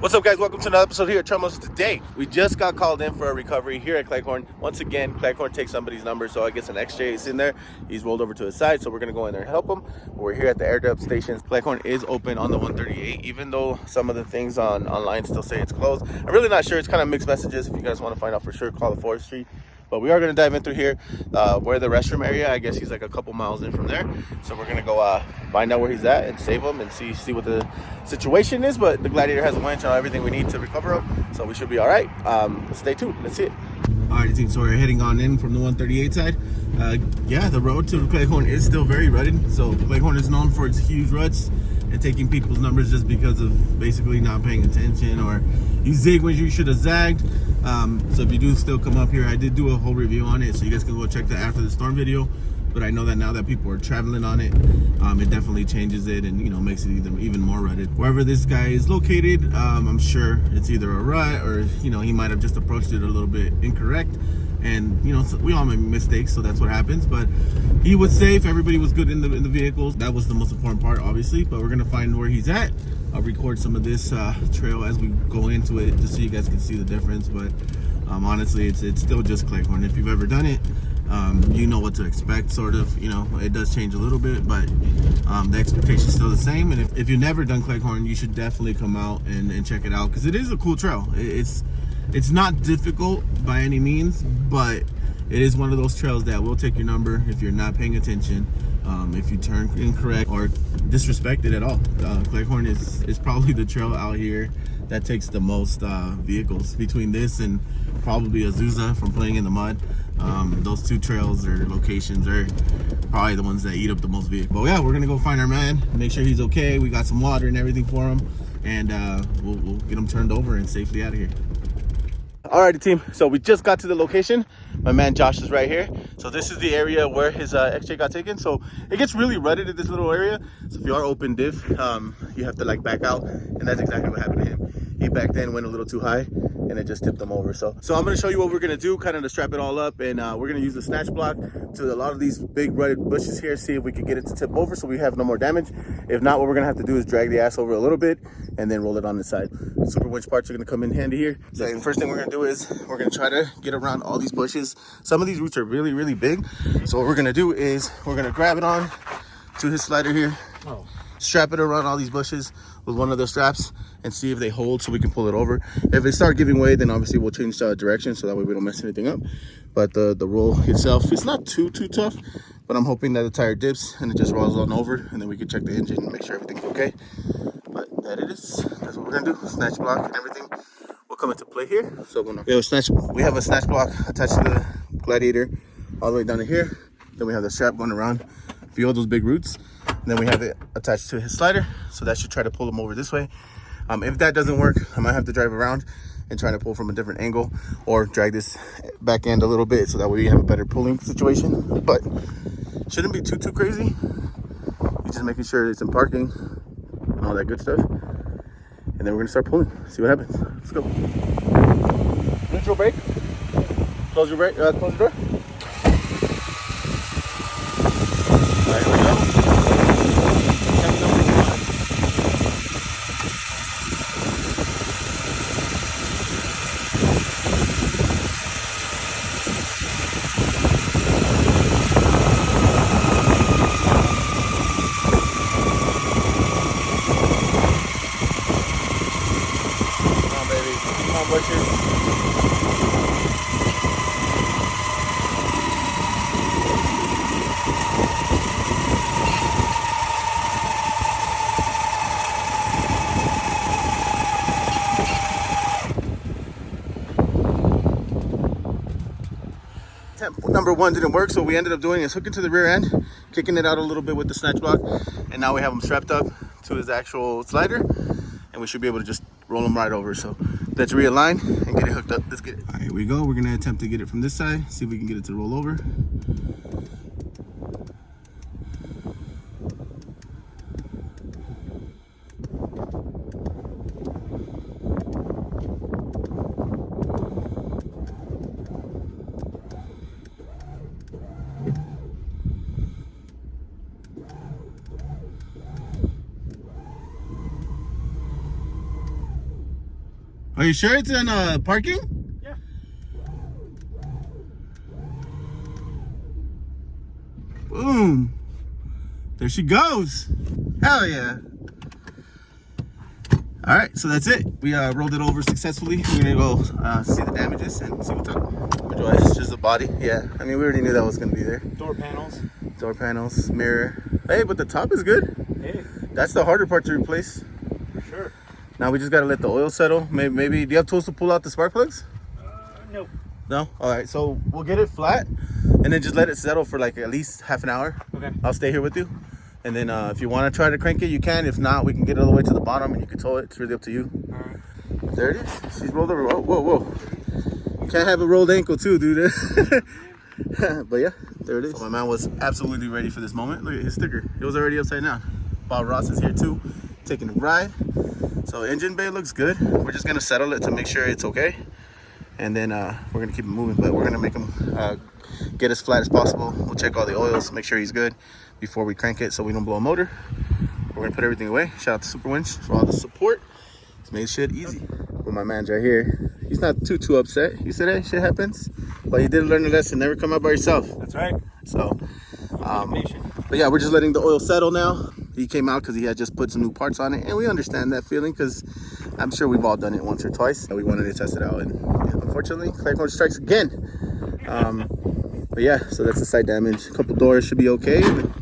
What's up, guys? Welcome to another episode here at Trumos. Today, we just got called in for a recovery here at Cleghorn. Once again, Cleghorn takes somebody's number, so I guess an XJ is in there. He's rolled over to his side, so we're going to go in there and help him. We're here at the air dub stations. Cleghorn is open on the 138, even though some of the things online still say it's closed. I'm really not sure. It's kind of mixed messages. If you guys want to find out for sure, call the forestry. But we are going to dive in through here where the restroom area, I guess he's like a couple miles in from there. So we're going to go find out where he's at and save him and see what the situation is. But the Gladiator has a winch and everything we need to recover him. So we should be all right. Stay tuned. Let's see it. All right, team. So we're heading on in from the 138 side. Yeah, the road to Cleghorn is still very rutted. So Cleghorn is known for its huge ruts and taking people's numbers just because of basically not paying attention, or you zig when you should have zagged. So if you do still come up here, I did do a whole review on it, so you guys can go check that after the storm video. But I know that now that people are traveling on it, it definitely changes it and, you know, makes it even more rutted. Wherever this guy is located, I'm sure it's either a rut or, you know, he might have just approached it a little bit incorrect. And, you know, so we all make mistakes, so that's what happens. But he was safe. Everybody was good in the vehicles. That was the most important part, obviously. But we're going to find where he's at. I'll record some of this trail as we go into it, just so you guys can see the difference. But honestly, it's still just Cleghorn. If you've ever done it, you know what to expect, sort of. You know, it does change a little bit, but the expectation is still the same. And if you've never done Cleghorn, you should definitely come out and check it out, because it is a cool trail. It's not difficult by any means, but it is one of those trails that will take your number if you're not paying attention, if you turn incorrect or disrespect it at all. Cleghorn is probably the trail out here that takes the most vehicles. Between this and probably Azusa from playing in the mud, those two trails or locations are probably the ones that eat up the most vehicles. But yeah, we're gonna go find our man, make sure he's okay. We got some water and everything for him, and we'll get him turned over and safely out of here. Alrighty, team, so we just got to the location. My man Josh is right here. So this is the area where his XJ got taken. So it gets really rutted in this little area. So if you are open diff, you have to like back out, and that's exactly what happened to him. He backed in, went a little too high, and it just tipped him over. So I'm gonna show you what we're gonna do, kind of to strap it all up, and we're gonna use the snatch block to a lot of these big rutted bushes here, see if we can get it to tip over so we have no more damage. If not, what we're gonna have to do is drag the ass over a little bit and then roll it on the side. Super winch parts are gonna come in handy here. So the first thing we're gonna do is we're gonna try to get around all these bushes. Some of these roots are really, really big. So what we're gonna do is we're gonna grab it on to his slider here, strap it around all these bushes with one of the straps and see if they hold so we can pull it over. If they start giving way, then obviously we'll change direction so that way we don't mess anything up. But the roll itself, it's not too tough, but I'm hoping that the tire dips and it just rolls on over, and then we can check the engine and make sure everything's okay. But that it is. That's what we're gonna do. Snatch block and everything will come into play here. So we have a snatch block attached to the Gladiator all the way down to here. Then we have the strap going around a few of those big roots. And then we have it attached to his slider, so that should try to pull him over this way. If that doesn't work, I might have to drive around and try to pull from a different angle, or drag this back end a little bit so that way we have a better pulling situation. But shouldn't be too crazy. You're just making sure it's in parking and all that good stuff. And then we're gonna start pulling, see what happens. Let's go. Neutral brake. Close your brake, close your door. All right, here we go. Number one didn't work, so we ended up doing is hooking to the rear end, kicking it out a little bit with the snatch block, and now we have him strapped up to his actual slider, and we should be able to just roll him right over. So let's realign and get it hooked up. Let's get it. All right, here we go. We're gonna attempt to get it from this side, see if we can get it to roll over. Are you sure it's in parking? Yeah. Boom. There she goes. Hell yeah. All right, so that's it. We rolled it over successfully. We're gonna go see the damages and see what's up. It's just the body. Yeah, I mean, we already knew that was gonna be there. Door panels. Door panels, mirror. Hey, but the top is good. Hey. That's the harder part to replace. For sure. Now we just gotta let the oil settle. Maybe do you have tools to pull out the spark plugs? No. No? All right, so we'll get it flat and then just let it settle for like at least half an hour. Okay. I'll stay here with you. And then if you want to try to crank it, you can. If not, we can get it all the way to the bottom and you can tow it. It's really up to you. All right. There it is. She's rolled over. Whoa, whoa, whoa. Can't have a rolled ankle too, dude. But yeah, there it is. So my man was absolutely ready for this moment. Look at his sticker. It was already upside down. Bob Ross is here too, taking a ride. So engine bay looks good. We're just gonna settle it to make sure it's okay. And then we're gonna keep it moving, but we're gonna make him get as flat as possible. We'll check all the oils, make sure he's good before we crank it so we don't blow a motor. We're gonna put everything away. Shout out to Super Winch for all the support. It's made shit easy. With my man's right here. He's not too upset. He said, hey, shit happens. But he did learn a lesson. Never come out by yourself. That's right. So, but yeah, we're just letting the oil settle now. He came out because he had just put some new parts on it. And we understand that feeling because I'm sure we've all done it once or twice. We wanted to test it out. And yeah, unfortunately, Cleghorn strikes again. But yeah, so that's the side damage. A couple doors should be okay.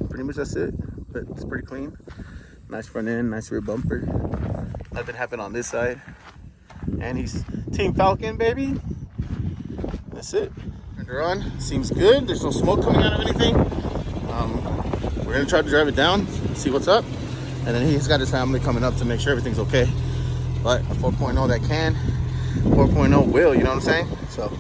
Pretty much that's it. But it's pretty clean. Nice front end, nice rear bumper. Nothing happened on this side. And he's Team Falcon, baby. That's it. Turned her on. Seems good. There's no smoke coming out of anything. We're gonna try to drive it down, see what's up. And then he's got his family coming up to make sure everything's okay. But a 4.0 that can, 4.0 will, you know what I'm saying? So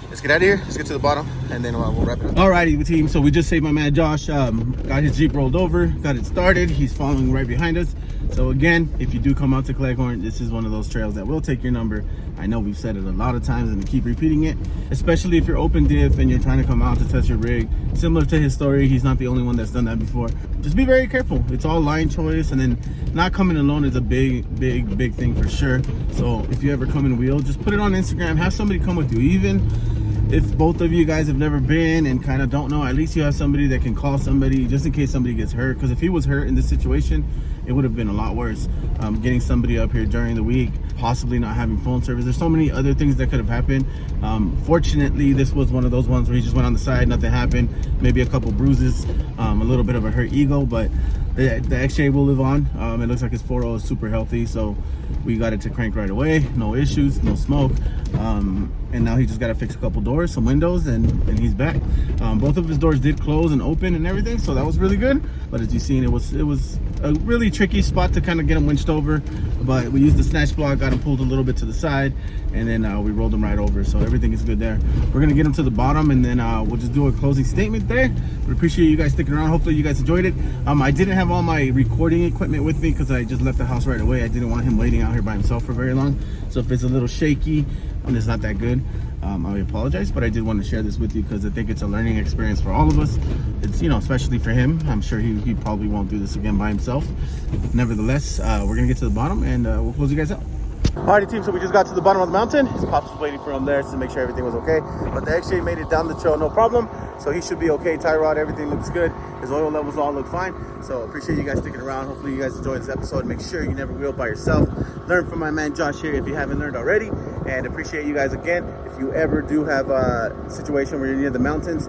let's get out of here. Let's get to the bottom and then we'll wrap it up. Alrighty, team. So we just saved my man Josh. Got his Jeep rolled over, got it started. He's following right behind us. So again, if you do come out to Cleghorn, this is one of those trails that will take your number. I know we've said it a lot of times and we keep repeating it, especially if you're open diff and you're trying to come out to test your rig. Similar to his story, he's not the only one that's done that before. Just be very careful. It's all line choice, and then not coming alone is a big thing for sure. So if you ever come in wheel, just put it on Instagram, have somebody come with you. Even if both of you guys have never been and kind of don't know, at least you have somebody that can call somebody just in case somebody gets hurt. Because if he was hurt in this situation, it would have been a lot worse. Getting somebody up here during the week, possibly not having phone service. There's so many other things that could have happened. Fortunately, this was one of those ones where he just went on the side, nothing happened. Maybe a couple bruises, a little bit of a hurt ego, but the XJ will live on. It looks like his 4.0 is super healthy, so we got it to crank right away. No issues, no smoke. And now he just got to fix a couple doors, some windows, and he's back. Both of his doors did close and open and everything, so that was really good. But as you've seen, it was a really tricky spot to kind of get him winched over. But we used the snatch block, got him pulled a little bit to the side, and then we rolled him right over. So everything is good there. We're gonna get him to the bottom, and then we'll just do a closing statement there. We appreciate you guys sticking around. Hopefully you guys enjoyed it. I didn't have all my recording equipment with me because I just left the house right away. I didn't want him waiting out here by himself for very long. So if it's a little shaky and it's not that good, I apologize, but I did want to share this with you because I think it's a learning experience for all of us. It's, you know, especially for him. I'm sure he probably won't do this again by himself. Nevertheless, we're gonna get to the bottom and we'll close you guys out. Alrighty, team, so we just got to the bottom of the mountain. His pops was waiting for him there to make sure everything was okay. But the XJ made it down the trail, no problem. So he should be okay. Tie rod, everything looks good. His oil levels all look fine. So appreciate you guys sticking around. Hopefully you guys enjoyed this episode. Make sure you never wheel by yourself. Learn from my man Josh here if you haven't learned already. And appreciate you guys again. If you ever do have a situation where you're near the mountains,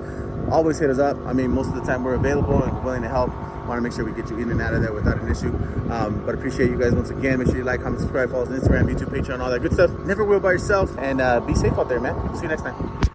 always hit us up. I mean, most of the time we're available and willing to help. Want to make sure we get you in and out of there without an issue. But appreciate you guys once again. Make sure you like, comment, subscribe, follow us on Instagram, YouTube, Patreon, all that good stuff. Never wheel by yourself, and be safe out there, man. See you next time.